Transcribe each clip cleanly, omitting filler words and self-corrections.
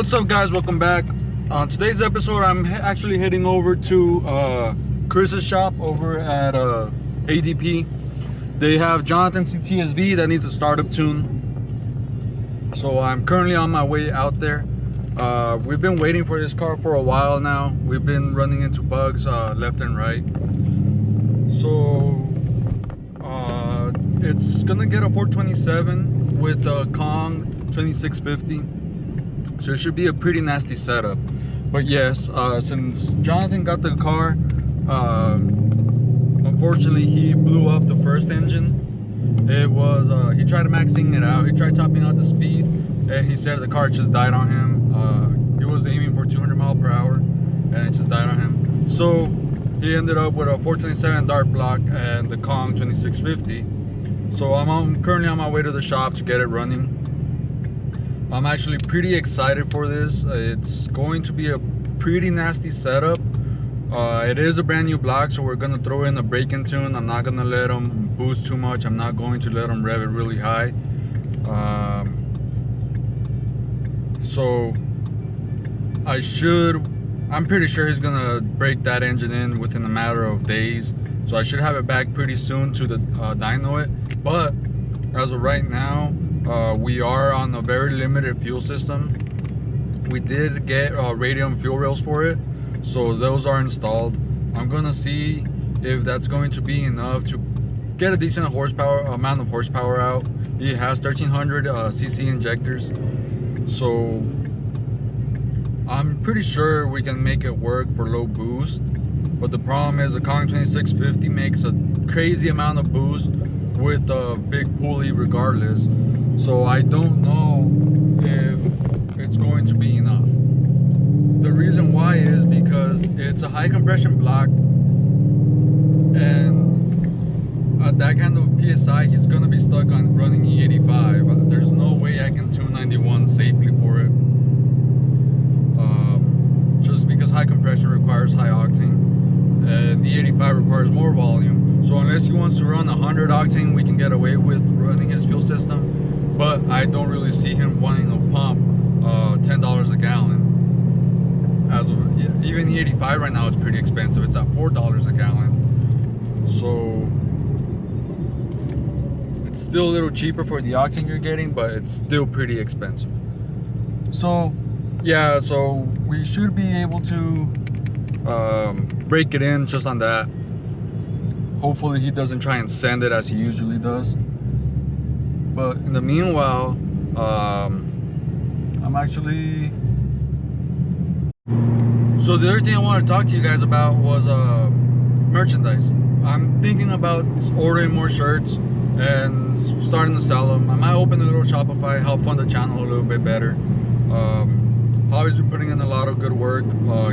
What's up, guys? Welcome back. On today's episode, I'm actually heading over to Chris's shop over at ADP. They have Johnathan CTS V that needs a startup tune, so I'm currently on my way out there. We've been waiting for this car for a while now. We've been running into bugs left and right, so it's gonna get a 427 with a Kong 2650. So it should be a pretty nasty setup. But yes, since Johnathan got the car, unfortunately he blew up the first engine. It was he tried maxing it out, he tried topping out the speed, and he said the car just died on him. He was aiming for 200 miles per hour and it just died on him. So he ended up with a 427 dart block and the Kong 2650. So I'm currently on my way to the shop to get it running. I'm actually pretty excited for this. It's going to be a pretty nasty setup. It is a brand new block, so we're gonna throw in a break-in tune. I'm not gonna let them boost too much. I'm not going to let them rev it really high. So I'm pretty sure he's gonna break that engine in within a matter of days. So I should have it back pretty soon to the dyno it. But as of right now, we are on a very limited fuel system. We did get radium fuel rails for it, so those are installed. I'm gonna see if that's going to be enough to get a decent amount of horsepower out. It has 1300 cc injectors, so I'm pretty sure we can make it work for low boost. But the problem is the Kong 2650 makes a crazy amount of boost with a big pulley regardless. So I don't know if it's going to be enough. The reason why is because it's a high compression block, and at that kind of PSI, he's gonna be stuck on running E85. There's no way I can tune 91 safely for it. Just because high compression requires high octane, and E85 requires more volume. So unless he wants to run 100 octane, we can get away with running his fuel system. But I don't really see him wanting to pump $10 a gallon. As of even the 85 right now is pretty expensive. It's at $4 a gallon. So it's still a little cheaper for the octane you're getting, but it's still pretty expensive. So yeah, so we should be able to break it in just on that. Hopefully he doesn't try and send it as he usually does. But in the meanwhile, I'm actually... So the other thing I wanted to talk to you guys about was merchandise. I'm thinking about ordering more shirts and starting to sell them. I might open a little Shopify, help fund the channel a little bit better. Javi's been putting in a lot of good work.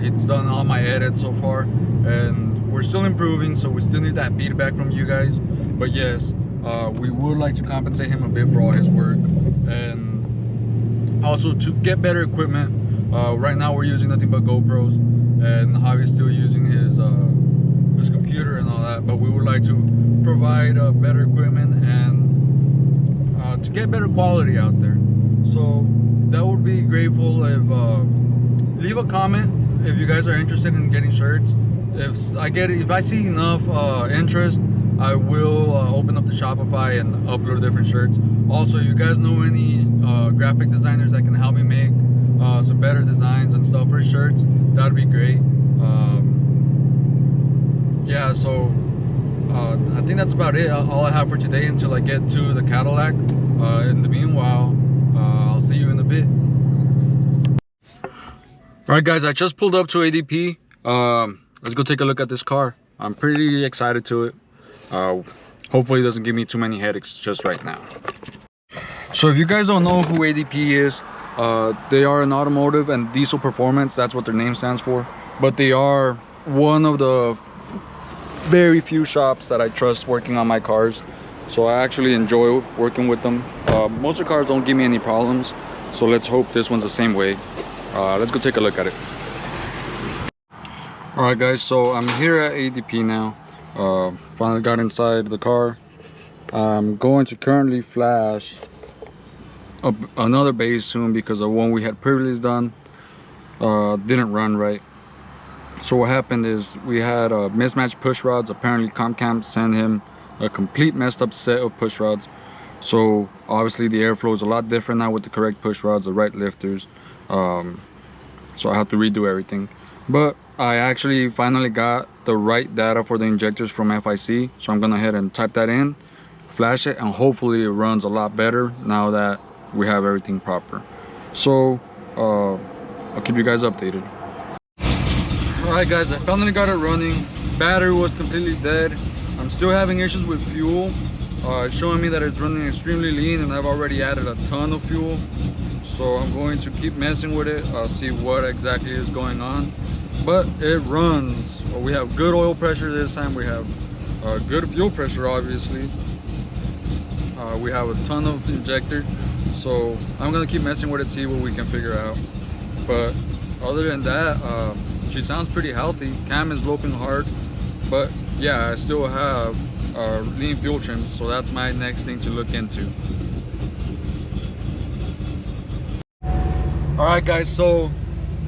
He's done all my edits so far, and we're still improving, so we still need that feedback from you guys. But yes, we would like to compensate him a bit for all his work, and also to get better equipment. Right now we're using nothing but GoPros, and Javi's still using his computer and all that, but we would like to provide better equipment and to get better quality out there. So that would be grateful if leave a comment if you guys are interested in getting shirts. If I see enough interest, I will open up the Shopify and upload different shirts. Also, if you guys know any graphic designers that can help me make some better designs and stuff for shirts, that'd be great. Yeah, so I think that's about it. All I have for today until I get to the Cadillac. In the meanwhile, I'll see you in a bit. Alright guys, I just pulled up to ADP. Let's go take a look at this car. I'm pretty excited to it. Hopefully it doesn't give me too many headaches just right now. So if you guys don't know who ADP is, they are an automotive and diesel performance. That's what their name stands for. But they are one of the very few shops that I trust working on my cars. So I actually enjoy working with them. Most of the cars don't give me any problems, so let's hope this one's the same way. Let's go take a look at it. Alright guys, so I'm here at ADP now. Finally got inside the car. I'm going to currently flash another base soon because the one we had previously done didn't run right. So what happened is we had mismatched push rods. Apparently Comcam sent him a complete messed up set of push rods. So obviously the airflow is a lot different now with the correct push rods, the right lifters. So I have to redo everything. But I actually finally got the right data for the injectors from FIC. So I'm gonna head and type that in, flash it, and hopefully it runs a lot better now that we have everything proper. So I'll keep you guys updated. Alright guys, I finally got it running. Battery was completely dead. I'm still having issues with fuel. It's showing me that it's running extremely lean, and I've already added a ton of fuel. So I'm going to keep messing with it, see what exactly is going on. But it runs. We have good oil pressure this time. We have good fuel pressure, obviously. We have a ton of injector. So I'm gonna keep messing with it, see what we can figure out. But other than that, she sounds pretty healthy. Cam is loping hard, but yeah, I still have lean fuel trims, so that's my next thing to look into. All right guys, so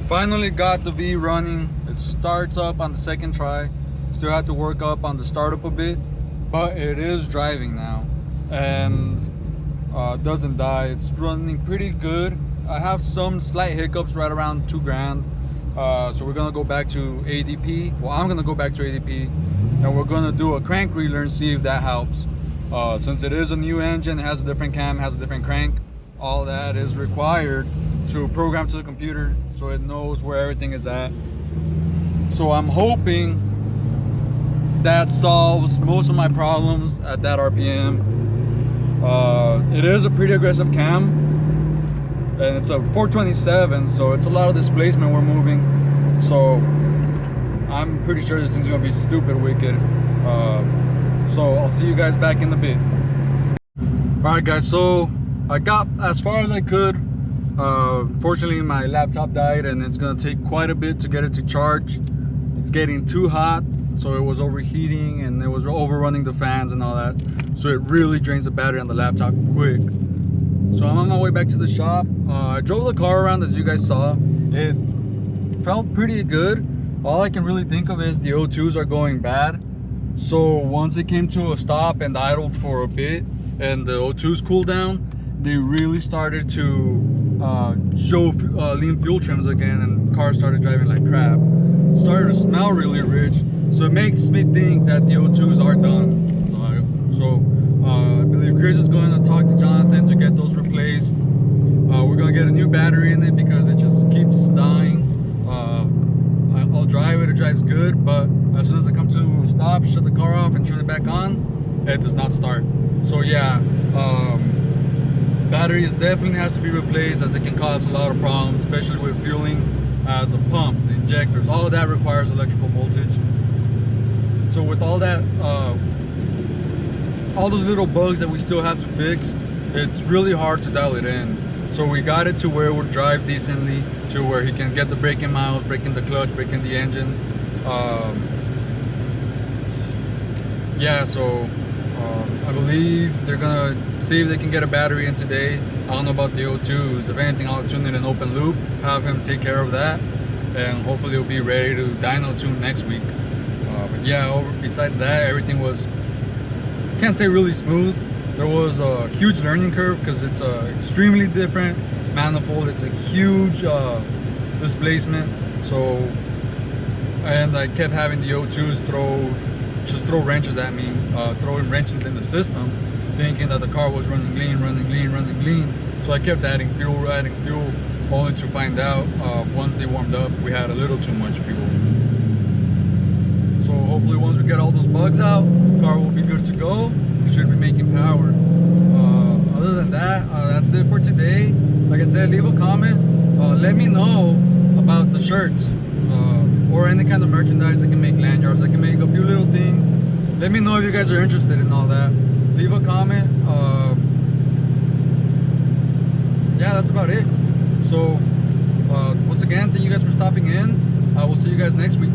finally got the V running. It starts up on the second try. Still have to work up on the startup a bit, but it is driving now, and doesn't die. It's running pretty good. I have some slight hiccups right around 2 grand. So we're gonna go back to ADP. Well, I'm gonna go back to ADP, and we're gonna do a crank relearn, see if that helps. Since it is a new engine, it has a different cam, has a different crank, all that is required to program to the computer so it knows where everything is at. So I'm hoping that solves most of my problems at that RPM. It is a pretty aggressive cam, and it's a 427, so it's a lot of displacement we're moving. So I'm pretty sure this thing's gonna be stupid wicked. So I'll see you guys back in a bit. All right guys, so I got as far as I could. Fortunately my laptop died, and it's gonna take quite a bit to get it to charge. It's getting too hot, so it was overheating and it was overrunning the fans and all that. So it really drains the battery on the laptop quick. So I'm on my way back to the shop. I drove the car around, as you guys saw. It felt pretty good. All I can really think of is the O2s are going bad. So once it came to a stop and idled for a bit and the O2s cooled down, they really started to show lean fuel trims again, and cars started driving like crap. It started to smell really rich. So it makes me think that the O2s are done. I believe Chris is going to talk to Johnathan to get those replaced. We're going to get a new battery in it because it just keeps dying. I'll drive it, it drives good, but as soon as I come to a stop, shut the car off and turn it back on, it does not start. So yeah, battery definitely has to be replaced, as it can cause a lot of problems, especially with fueling, as the pumps, the injectors, all of that requires electrical voltage. So with all that, all those little bugs that we still have to fix, it's really hard to dial it in. So we got it to where it would drive decently, to where he can get the braking miles, braking the clutch, braking the engine. Yeah, so I believe they're gonna see if they can get a battery in today. I don't know about the O2s. If anything, I'll tune in an open loop, have him take care of that, and hopefully it'll be ready to dyno tune next week. But yeah, besides that, everything was, can't say really smooth. There was a huge learning curve because it's a extremely different manifold. It's a huge displacement. So, and I kept having the O2s throw wrenches at me, throwing wrenches in the system, thinking that the car was running lean. So I kept adding fuel, only to find out once they warmed up, we had a little too much fuel. So hopefully once we get all those bugs out, the car will be good to go. Should be making power. Other than that, that's it for today. Like I said, leave a comment. Let me know about the shirts or any kind of merchandise. I can make lanyards, I can make a few little things. Let me know if you guys are interested in all that. Leave a comment. Yeah, that's about it. So once again, thank you guys for stopping in. I will see you guys next week.